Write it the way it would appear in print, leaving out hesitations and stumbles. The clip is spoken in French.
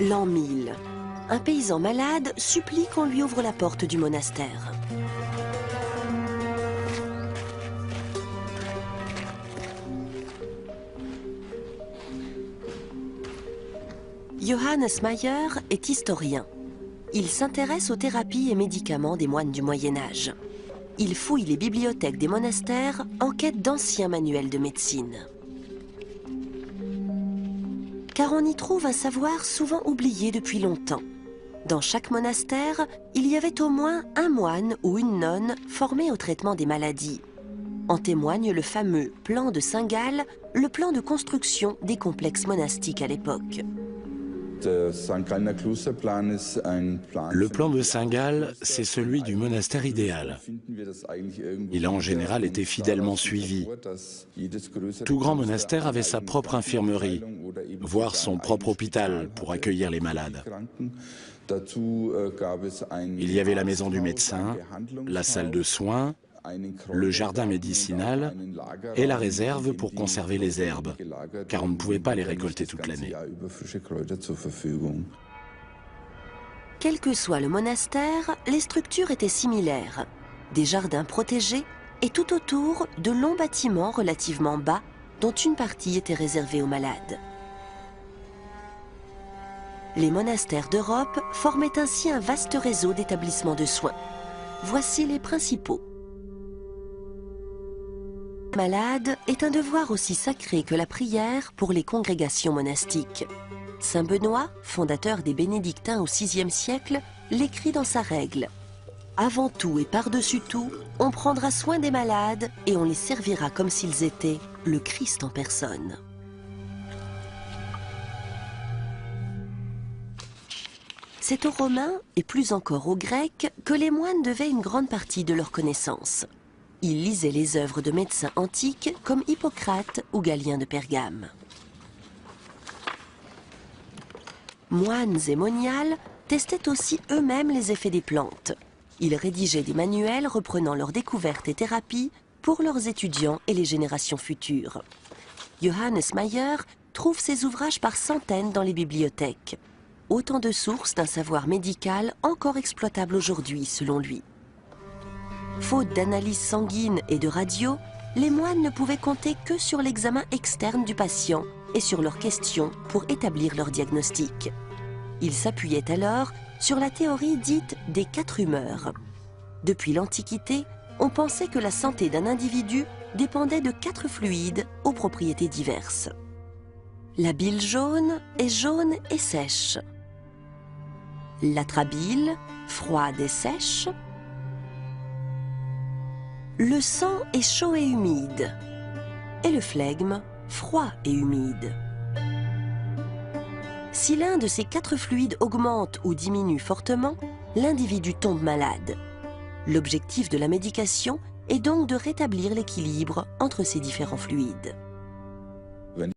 L'an 1000, un paysan malade supplie qu'on lui ouvre la porte du monastère. Johannes Mayer est historien. Il s'intéresse aux thérapies et médicaments des moines du Moyen-Âge. Il fouille les bibliothèques des monastères en quête d'anciens manuels de médecine. Car on y trouve un savoir souvent oublié depuis longtemps. Dans chaque monastère, il y avait au moins un moine ou une nonne formés au traitement des maladies. En témoigne le fameux plan de Saint-Gall, le plan de construction des complexes monastiques à l'époque. Le plan de Saint-Gall, c'est celui du monastère idéal. Il a en général été fidèlement suivi. Tout grand monastère avait sa propre infirmerie, voire son propre hôpital pour accueillir les malades. Il y avait la maison du médecin, la salle de soins, le jardin médicinal et la réserve pour conserver les herbes, car on ne pouvait pas les récolter toute l'année. Quel que soit le monastère, les structures étaient similaires. Des jardins protégés et tout autour de longs bâtiments relativement bas dont une partie était réservée aux malades. Les monastères d'Europe formaient ainsi un vaste réseau d'établissements de soins. Voici les principaux. Malade est un devoir aussi sacré que la prière pour les congrégations monastiques. Saint Benoît, fondateur des bénédictins au VIe siècle, l'écrit dans sa règle. Avant tout et par-dessus tout, on prendra soin des malades et on les servira comme s'ils étaient le Christ en personne. C'est aux Romains, et plus encore aux Grecs, que les moines devaient une grande partie de leurs connaissances. Ils lisaient les œuvres de médecins antiques comme Hippocrate ou Galien de Pergame. Moines et moniales testaient aussi eux-mêmes les effets des plantes. Ils rédigeaient des manuels reprenant leurs découvertes et thérapies pour leurs étudiants et les générations futures. Johannes Mayer trouve ces ouvrages par centaines dans les bibliothèques. Autant de sources d'un savoir médical encore exploitable aujourd'hui, selon lui. Faute d'analyse sanguine et de radio, les moines ne pouvaient compter que sur l'examen externe du patient et sur leurs questions pour établir leur diagnostic. Ils s'appuyaient alors sur la théorie dite des 4 humeurs. Depuis l'Antiquité, on pensait que la santé d'un individu dépendait de 4 fluides aux propriétés diverses. La bile jaune est jaune et sèche. L'atrabile, froide et sèche. Le sang est chaud et humide. Et le flegme, froid et humide. Si l'un de ces 4 fluides augmente ou diminue fortement, l'individu tombe malade. L'objectif de la médication est donc de rétablir l'équilibre entre ces différents fluides.